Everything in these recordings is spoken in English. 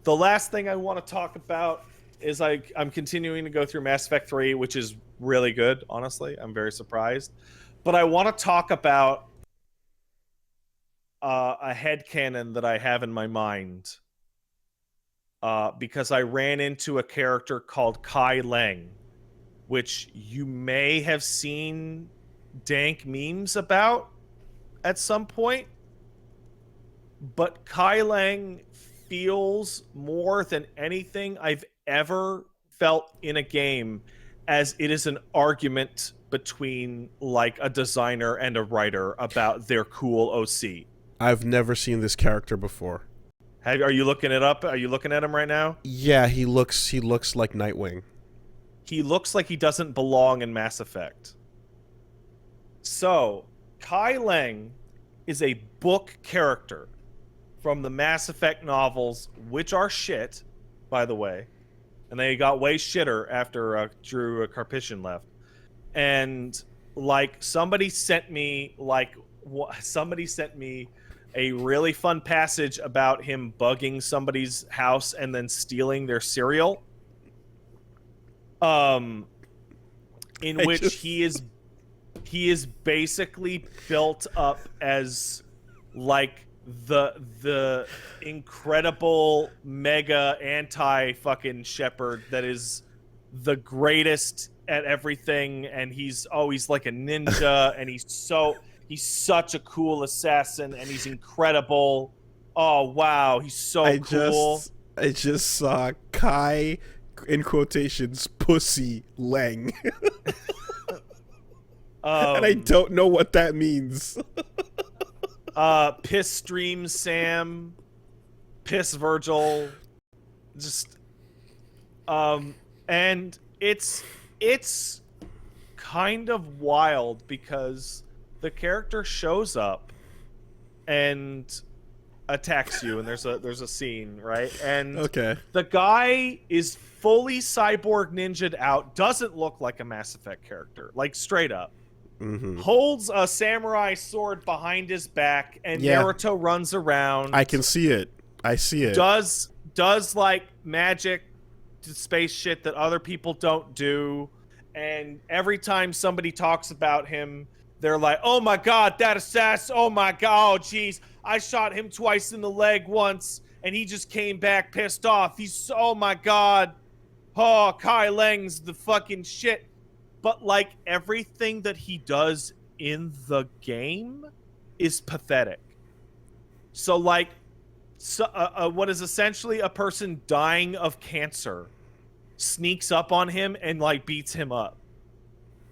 The last thing I want to talk about is I'm continuing to go through Mass Effect 3, which is really good, honestly. I'm very surprised. But I want to talk about a headcanon that I have in my mind. Because I ran into a character called Kai Leng, which you may have seen dank memes about at some point. But Kai Leng feels more than anything I've ever felt in a game as it is an argument between like a designer and a writer about their cool OC. I've never seen this character before. Are you looking it up? Are you looking at him right now? Yeah, he looks like Nightwing. He looks like he doesn't belong in Mass Effect. So, Kai Leng is a book character from the Mass Effect novels, which are shit, by the way. And they got way shitter after Drew Karpyshyn left. And, like, somebody sent me a really fun passage about him bugging somebody's house and then stealing their cereal. In which he is basically built up as like the incredible mega anti fucking shepherd that is the greatest at everything, and he's always like a ninja, and he's such a cool assassin, and he's incredible. Oh wow, he's so cool. I just saw Kai in quotations pussy Leng. And I don't know what that means. Piss Stream Sam, Piss Virgil, just and it's kind of wild because the character shows up and attacks you, and there's a scene, right? And okay, the guy is fully cyborg ninja'd out, doesn't look like a Mass Effect character, like straight up. Mm-hmm. Holds a samurai sword behind his back, and Naruto runs around. I can see it. I see it. Does like magic space shit that other people don't do, and every time somebody talks about him, they're like, "Oh my god, that assassin! Oh my god, oh jeez, I shot him twice in the leg once, and he just came back pissed off. Oh my god, oh Kai Leng's the fucking shit." But like everything that he does in the game is pathetic. So like, what is essentially a person dying of cancer sneaks up on him and like beats him up,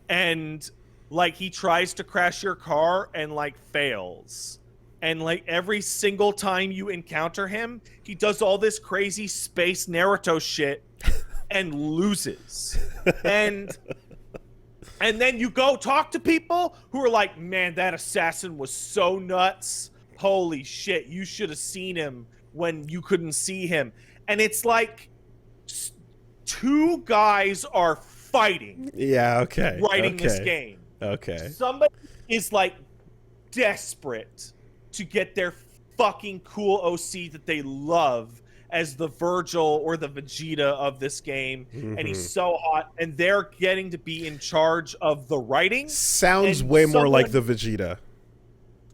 and like he tries to crash your car and like fails, and like every single time you encounter him, he does all this crazy space Naruto shit and loses. And then you go talk to people who are like, "Man, that assassin was so nuts. Holy shit, you should have seen him when you couldn't see him." And it's like two guys are fighting. Yeah, okay. Writing this game. Okay. Somebody is like desperate to get their fucking cool OC that they love as the Virgil or the Vegeta of this game, and he's so hot, and they're getting to be in charge of the writing. Sounds way more like the Vegeta.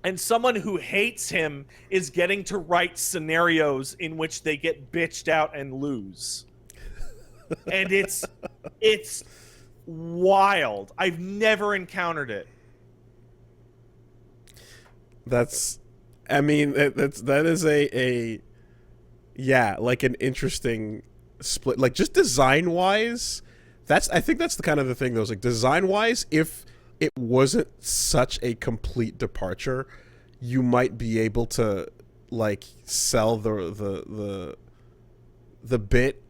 And someone who hates him is getting to write scenarios in which they get bitched out and lose. And it's wild. I've never encountered it. That is a yeah, like an interesting split. Like just design wise, I think that's the kind of the thing though. Like design wise, if it wasn't such a complete departure, you might be able to like sell the bit.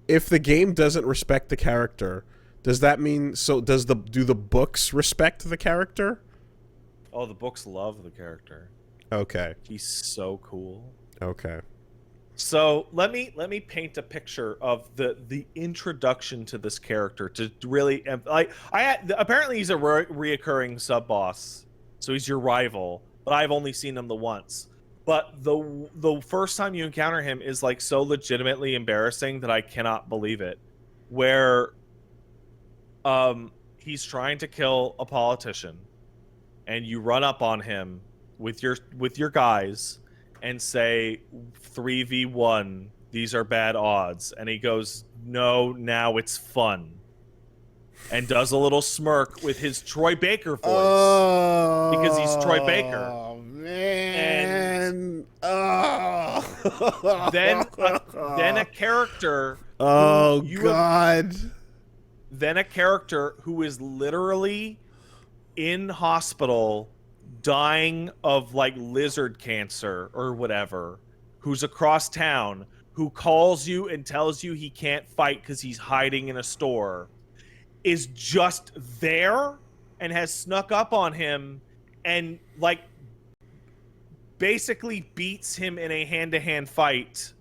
If the game doesn't respect the character, does that mean do the books respect the character? Oh, the books love the character. Okay. He's so cool. Okay. So let me paint a picture of the introduction to this character to really apparently he's a reoccurring sub boss, so he's your rival, but I've only seen him the once. But the first time you encounter him is like so legitimately embarrassing that I cannot believe it. Where he's trying to kill a politician and you run up on him with your guys and say 3v1, these are bad odds, and he goes, "No, now it's fun." And does a little smirk with his Troy Baker voice because he's Troy Baker. Oh man! And oh. then a character. Oh God! Then a character who is literally in hospital, dying of like lizard cancer or whatever, who's across town, who calls you and tells you he can't fight because he's hiding in a store, is just there and has snuck up on him and like basically beats him in a hand-to-hand fight.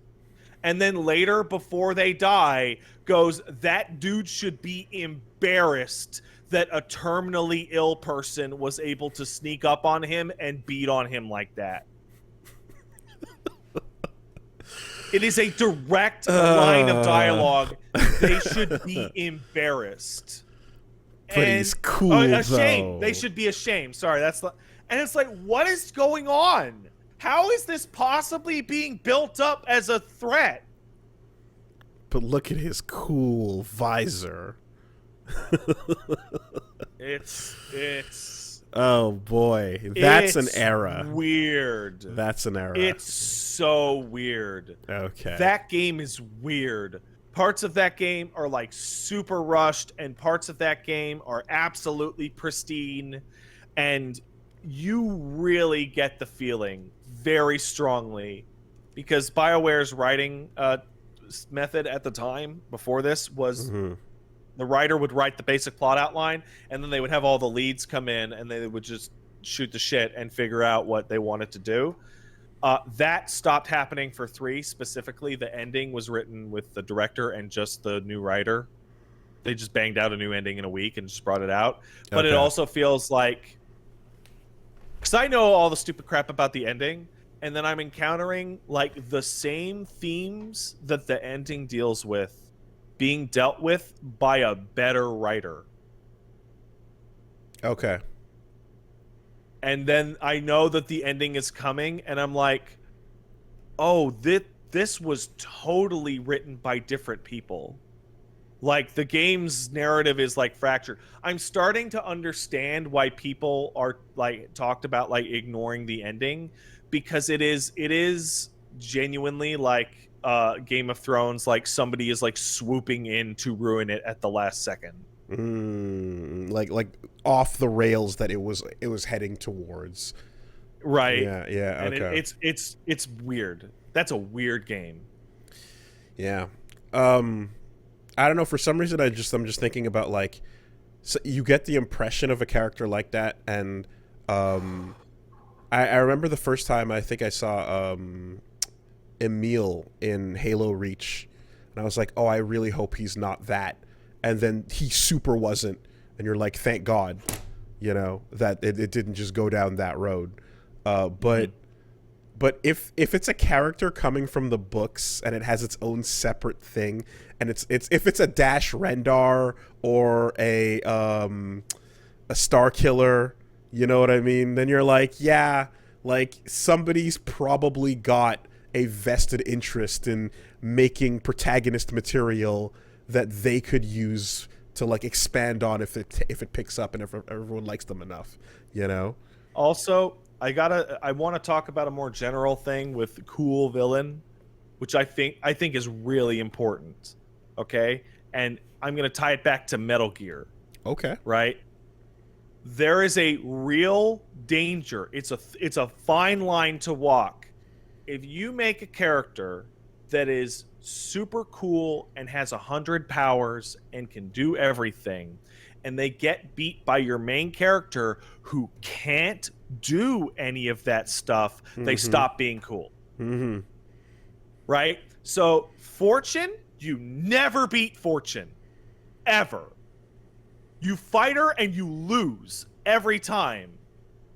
And then later, before they die, goes, that dude should be embarrassed that a terminally ill person was able to sneak up on him and beat on him like that. It is a direct line of dialogue. They should be embarrassed. But he's cool, ashamed. though. They should be ashamed. Sorry, that's the... And it's like, what is going on? How is this possibly being built up as a threat? But look at his cool visor. It's oh boy, that's an era. Weird. That's an era. It's so weird. Okay. That game is weird. Parts of that game are like super rushed, and parts of that game are absolutely pristine, and you really get the feeling very strongly, because BioWare's writing method at the time before this was the writer would write the basic plot outline, and then they would have all the leads come in and they would just shoot the shit and figure out what they wanted to do. That stopped happening for 3 specifically. The ending was written with the director and just the new writer. They just banged out a new ending in a week and just brought it out. But it also feels like, because I know all the stupid crap about the ending, and then I'm encountering like the same themes that the ending deals with being dealt with by a better writer. Okay. And then I know that the ending is coming, and I'm like, oh, this was totally written by different people. Like, the game's narrative is, like, fractured. I'm starting to understand why people are, like, talked about, like, ignoring the ending, because it is genuinely, like, Game of Thrones, like, somebody is, like, swooping in to ruin it at the last second. Like off the rails that it was heading towards. Right. Yeah, and okay. It's weird. That's a weird game. Yeah. I don't know, for some reason I'm just thinking about, like, so you get the impression of a character like that, and I remember the first time I think I saw Emil in Halo Reach, and I was like, oh, I really hope he's not that. And then he super wasn't, and you're like, thank God, you know, that it didn't just go down that road. But if it's a character coming from the books and it has its own separate thing, and it's if it's a Dash Rendar or a Star Killer, you know what I mean? Then you're like, yeah, like somebody's probably got a vested interest in making protagonist material that they could use to, like, expand on if it picks up and if everyone likes them enough, you know? Also, I want to talk about a more general thing with cool villain, which I think is really important. Okay? And I'm going to tie it back to Metal Gear. Okay. Right? There is a real danger. It's a fine line to walk. If you make a character that is super cool and has 100 powers and can do everything, and they get beat by your main character who can't do any of that stuff, they stop being cool. Right? So Fortune, you never beat Fortune. Ever. You fight her and you lose every time.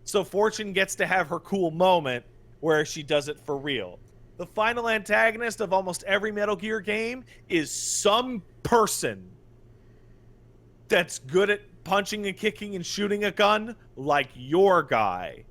So Fortune gets to have her cool moment where she does it for real. The final antagonist of almost every Metal Gear game is some person that's good at punching and kicking and shooting a gun, like your guy,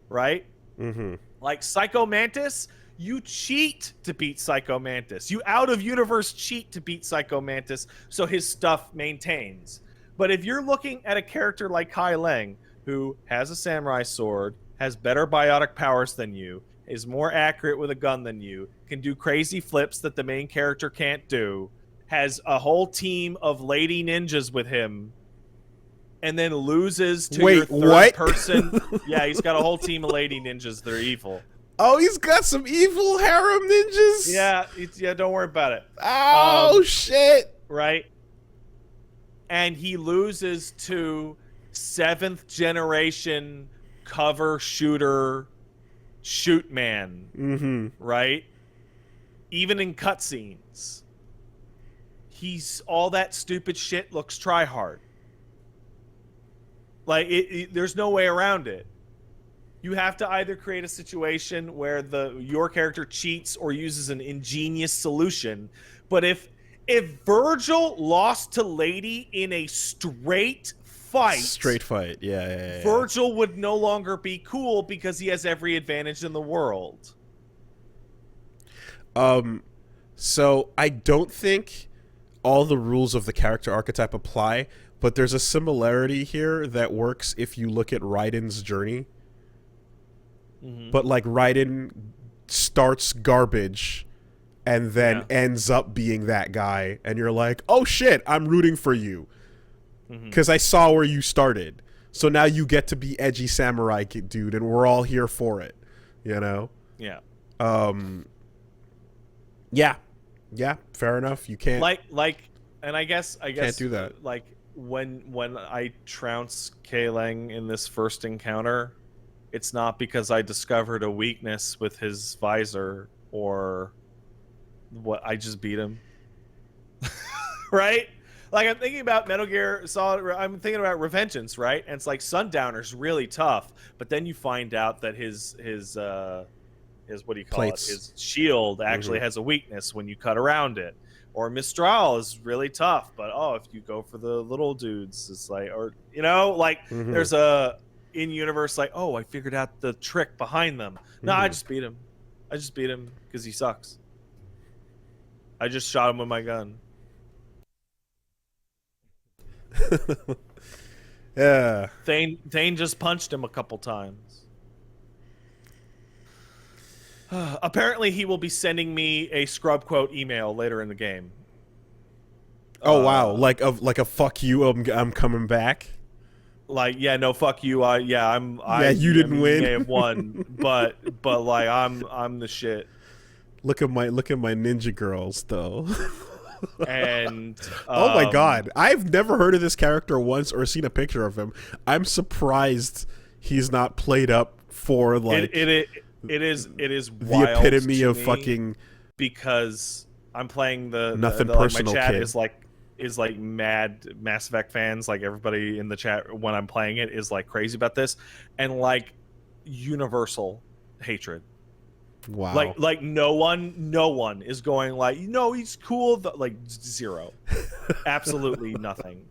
right? Mm-hmm. Like Psycho Mantis, you cheat to beat Psycho Mantis. You out-of-universe cheat to beat Psycho Mantis, so his stuff maintains. But if you're looking at a character like Kai Leng, who has a samurai sword, has better biotic powers than you, is more accurate with a gun than you, can do crazy flips that the main character can't do, has a whole team of lady ninjas with him, and then loses to your third person. Yeah, he's got a whole team of lady ninjas that are evil. Oh, he's got some evil harem ninjas? Yeah, don't worry about it. Oh, shit. Right? And he loses to 7th generation cover shooter shoot man. Mm-hmm. Right? Even in cutscenes. He's all that stupid shit looks try hard. Like, there's no way around it. You have to either create a situation where your character cheats or uses an ingenious solution. But if Virgil lost to Lady in a straight fight, yeah. Virgil would no longer be cool because he has every advantage in the world. So I don't think all the rules of the character archetype apply, but there's a similarity here that works if you look at Raiden's journey. Mm-hmm. But like Raiden starts garbage and then ends up being that guy, and you're like, oh shit, I'm rooting for you because I saw where you started. So now you get to be edgy samurai dude, and we're all here for it, you know? Yeah. Yeah, fair enough. You can't and I guess can't do that. Like when I trounce Kai Leng in this first encounter, it's not because I discovered a weakness with his visor or what. I just beat him. Right? Like, I'm thinking about Metal Gear Solid. I'm thinking about Revengeance, right? And it's like Sundowner's really tough, but then you find out that his what do you call plates. it? His shield actually has a weakness when you cut around it. Or Mistral is really tough, but if you go for the little dudes, it's like, or there's a in-universe like, I figured out the trick behind them. No, I just beat him. I just beat him because he sucks. I just shot him with my gun. Yeah. Thane just punched him a couple times. Apparently, he will be sending me a scrub quote email later in the game. Oh wow! Like a fuck you. I'm coming back. Like, yeah, no, fuck you. You didn't win. You may have won, but like I'm the shit. Look at my ninja girls though. And oh my god, I've never heard of this character once or seen a picture of him. I'm surprised he's not played up for like it is the wild epitome of me fucking, because I'm playing nothing like, personal my chat kid. is like mad Mass Effect fans. Like, everybody in the chat when I'm playing it is like crazy about this, and like universal hatred. Wow. Like no one is going like, he's cool. Like, zero. Absolutely nothing.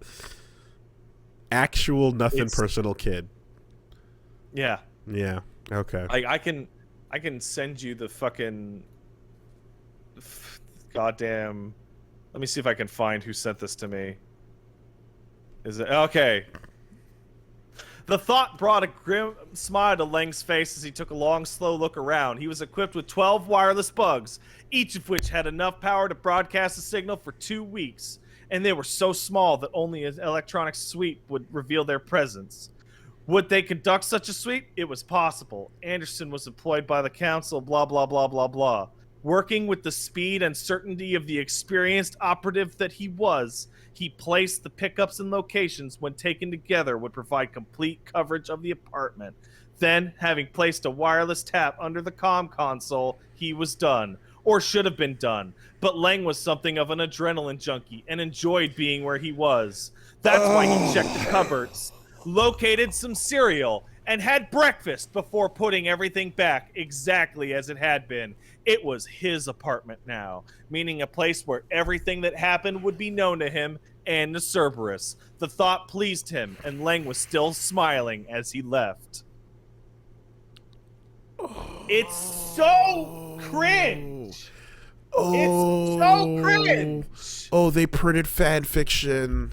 Actual nothing personal kid. Yeah. Yeah. Okay. I can send you the fucking goddamn. Let me see if I can find who sent this to me. Is it okay? The thought brought a grim smile to Leng's face as he took a long, slow look around. He was equipped with 12 wireless bugs, each of which had enough power to broadcast a signal for 2 weeks, and they were so small that only an electronic sweep would reveal their presence. Would they conduct such a sweep? It was possible. Anderson was employed by the council, blah, blah, blah, blah, blah. Working with the speed and certainty of the experienced operative that he was, he placed the pickups and locations when taken together would provide complete coverage of the apartment. Then, having placed a wireless tap under the comm console, he was done. Or should have been done. But Leng was something of an adrenaline junkie and enjoyed being where he was. That's why he checked the cupboards, located some cereal, and had breakfast before putting everything back exactly as it had been. It was his apartment now, meaning a place where everything that happened would be known to him and to Cerberus. The thought pleased him, and Leng was still smiling as he left. It's so cringe. It's so cringe. Oh, they printed fan fiction.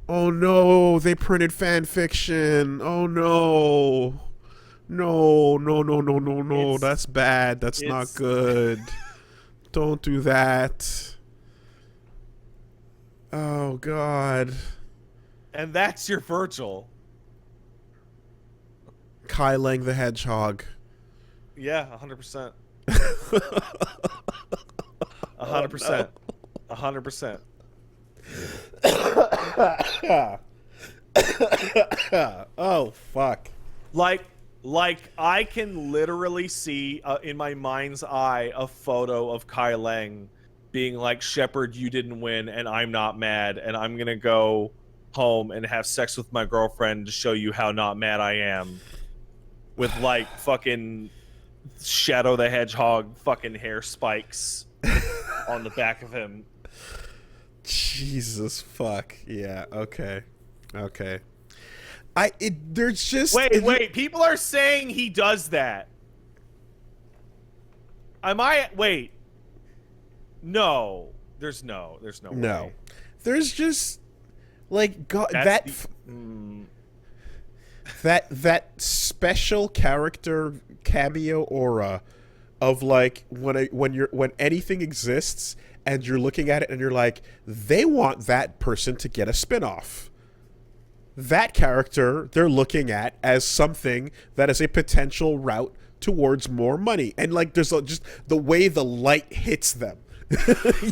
Oh no, they printed fan fiction. Oh no. No. That's bad. That's not good. Don't do that. Oh god. And that's your Virgil. Kai Leng the Hedgehog. Yeah, 100%. 100%. 100%. Oh fuck. Like I can literally see in my mind's eye a photo of Kai Leng being like, Shepard, you didn't win and I'm not mad and I'm gonna go home and have sex with my girlfriend to show you how not mad I am. With like fucking Shadow the Hedgehog fucking hair spikes on the back of him. Jesus fuck. Yeah, okay. There's just wait, people are saying he does that. Wait. No. There's no way. There's just like God, that special character cameo aura of like when anything exists and you're looking at it and you're like, they want that person to get a spin-off. That character they're looking at as something that is a potential route towards more money. And like there's just the way the light hits them.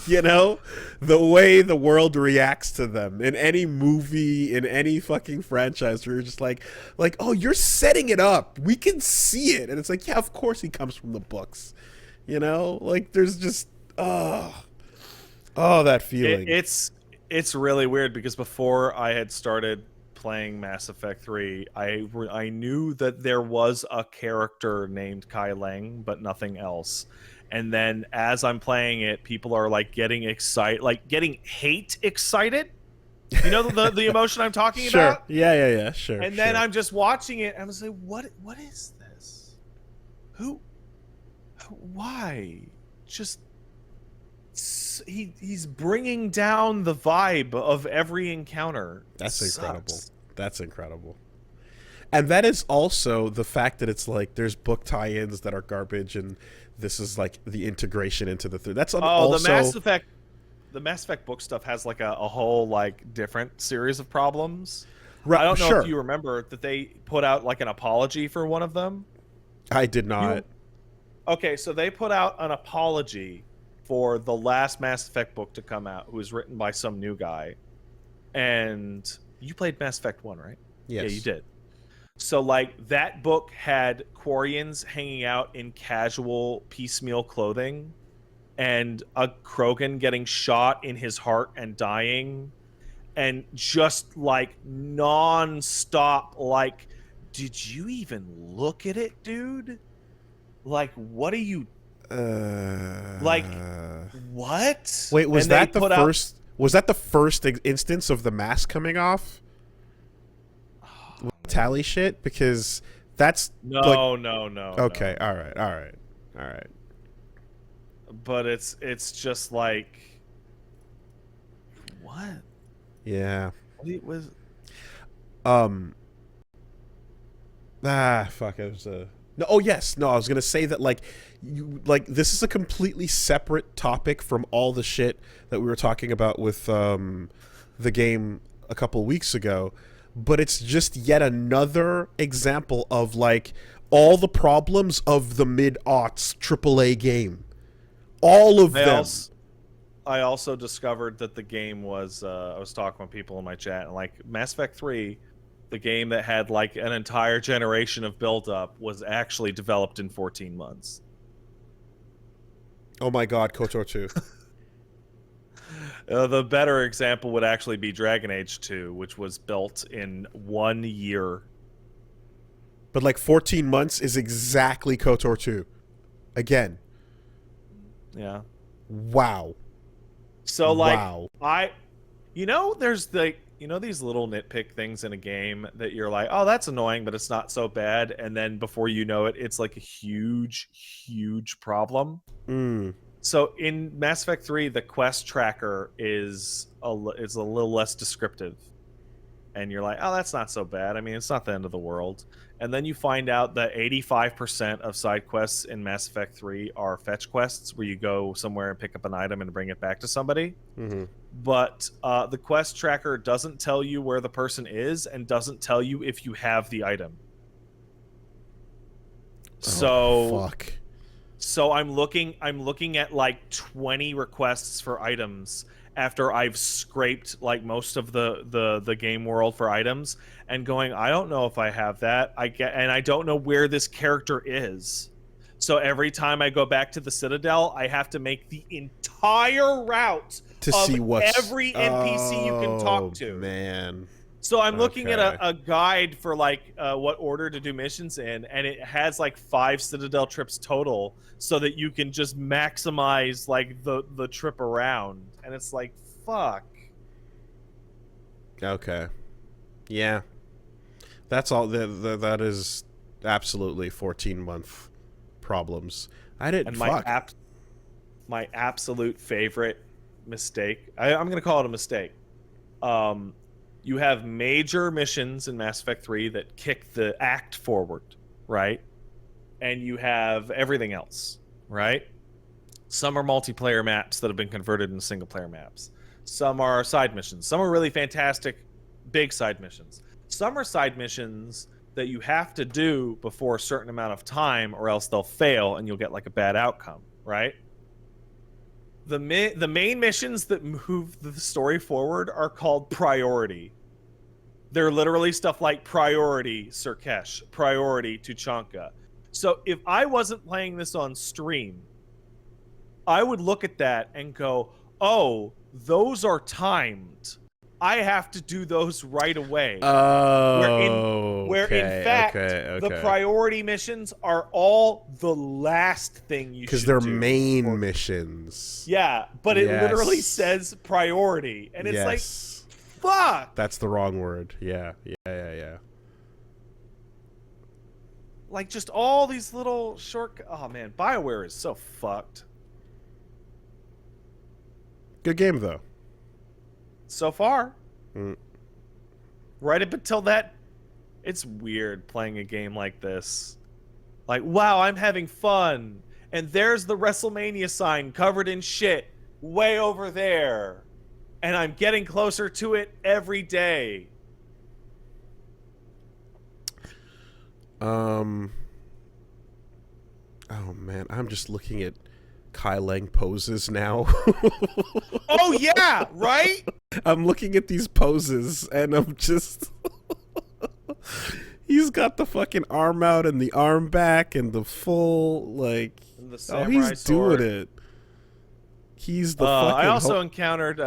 You know, the way the world reacts to them in any movie, in any fucking franchise, where you're just like, oh, you're setting it up. We can see it. And it's like, yeah, of course he comes from the books. You know, like there's just, that feeling. It's really weird because before I had started playing Mass Effect 3, I knew that there was a character named Kai Leng, but nothing else. And then as I'm playing it, people are like getting excited, like getting hate excited. You know the emotion I'm talking sure. about? Yeah, sure. And then I'm just watching it and I'm just like, what is this? Why? Just he's bringing down the vibe of every encounter. That's incredible. That's incredible. And that is also the fact that it's like there's book tie-ins that are garbage, and this is like the integration into the third. That's also the Mass Effect book stuff has like a whole like different series of problems. Right, I don't know if you remember that they put out like an apology for one of them. I did not. Okay, so they put out an apology for the last Mass Effect book to come out, who was written by some new guy. And you played Mass Effect 1, right? Yes. Yeah, you did. So, like, that book had Quarians hanging out in casual, piecemeal clothing, and a Krogan getting shot in his heart and dying, and just, like, non-stop, like, did you even look at it, dude? Like, what are you... like, what? Wait, was that the first instance of the mask coming off? Tally shit? Because that's no. Okay, all right. But it's just like, what? Yeah. It was. Fuck. It was a. No. Oh yes. No. I was gonna say that this is a completely separate topic from all the shit that we were talking about with the game a couple weeks ago. But it's just yet another example of like all the problems of the mid-aughts AAA game. All of them. I also discovered that the game was, I was talking with people in my chat, and like Mass Effect 3, the game that had like an entire generation of build-up, was actually developed in 14 months. Oh my god, KOTOR 2. The better example would actually be Dragon Age 2, which was built in 1 year. But like 14 months is exactly KOTOR 2. Again. Yeah. Wow. So like wow. there's these little nitpick things in a game that you're like, oh, that's annoying, but it's not so bad. And then before you know it, it's like a huge, huge problem. So in Mass Effect 3, the quest tracker is a little less descriptive. And you're like, oh, that's not so bad. I mean, it's not the end of the world. And then you find out that 85% of side quests in Mass Effect 3 are fetch quests where you go somewhere and pick up an item and bring it back to somebody. But the quest tracker doesn't tell you where the person is and doesn't tell you if you have the item. Fuck. So I'm looking at like 20 requests for items after I've scraped like most of the game world for items and going, I don't know if I have that. And I don't know where this character is. So every time I go back to the Citadel, I have to make the entire route to of see what's every NPC you can talk to. Man. So I'm looking at a guide for like what order to do missions in, and it has like 5 Citadel trips total, so that you can just maximize like the trip around. And it's like, fuck. Okay. Yeah. That's all. That is absolutely 14-month problems. I didn't. And my absolute favorite mistake. I'm gonna call it a mistake. You have major missions in Mass Effect 3 that kick the act forward, right? And you have everything else, right? Some are multiplayer maps that have been converted into single-player maps. Some are side missions. Some are really fantastic, big side missions. Some are side missions that you have to do before a certain amount of time, or else they'll fail and you'll get like a bad outcome, right? The main missions that move the story forward are called priority. They're literally stuff like priority Surkesh, priority Tuchanka. So if I wasn't playing this on stream, I would look at that and go, oh, those are timed. I have to do those right away. Where in fact, the priority missions are all the last thing you should do. Because they're main missions. Yeah, but it literally says priority. And it's like, fuck! That's the wrong word. Yeah. Like, just all these little short... Oh, man, BioWare is so fucked. Good game, though. So far. Right up until that, it's weird playing a game like this. Like, wow, I'm having fun. And there's the WrestleMania sign covered in shit way over there. And I'm getting closer to it every day. Oh, man, I'm just looking at Kai Leng poses now. Oh, yeah, right? I'm looking at these poses, and I'm just... He's got the fucking arm out and the arm back and the full, like... Oh, he's sword. doing it. He's the fucking... I also encountered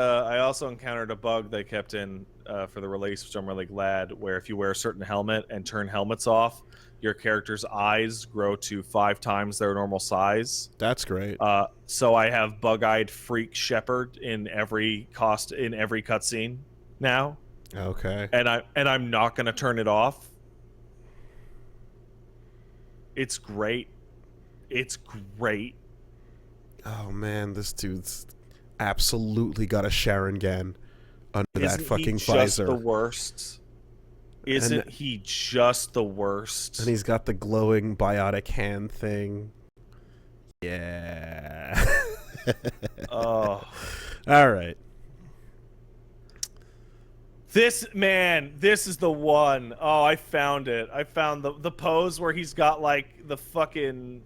a bug they kept in for the release, which I'm really glad, where if you wear a certain helmet and turn helmets off, your character's eyes grow to 5 times their normal size. That's great. So I have bug-eyed freak shepherd in every cutscene now. Okay. And I'm not gonna turn it off. It's great. It's great. Oh man, this dude's absolutely got a Sharon Gan under that fucking visor. Just the worst? Isn't he just the worst? And he's got the glowing biotic hand thing. Yeah. Oh. All right. This is the one. Oh, I found it. I found the pose where he's got like the fucking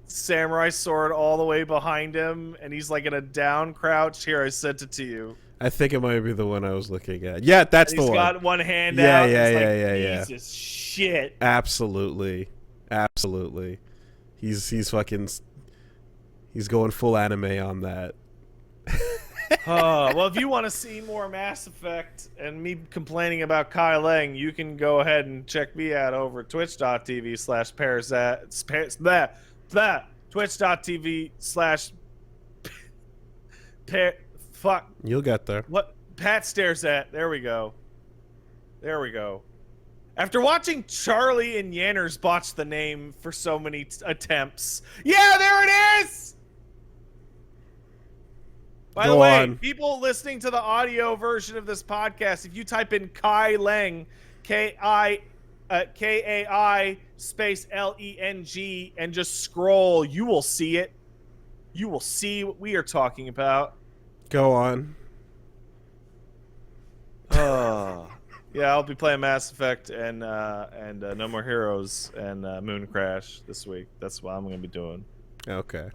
samurai sword all the way behind him and he's like in a down crouch. Here, I sent it to you. I think it might be the one I was looking at. Yeah, that's the one. He's got one hand out. Yeah. Jesus shit. Absolutely. He's fucking... He's going full anime on that. Well, if you want to see more Mass Effect and me complaining about Kai Leng, you can go ahead and check me out over at twitch.tv/parazat. Fuck. You'll get there. What? Pat stares at. There we go. There we go. After watching Charlie and Yanners botch the name for so many attempts. Yeah, there it is! By the way, people listening to the audio version of this podcast, if you type in Kai Leng, Kai space Leng, and just scroll, you will see it. You will see what we are talking about. Go on. Yeah, I'll be playing Mass Effect and No More Heroes and Moon Crash this week. That's what I'm going to be doing. Okay.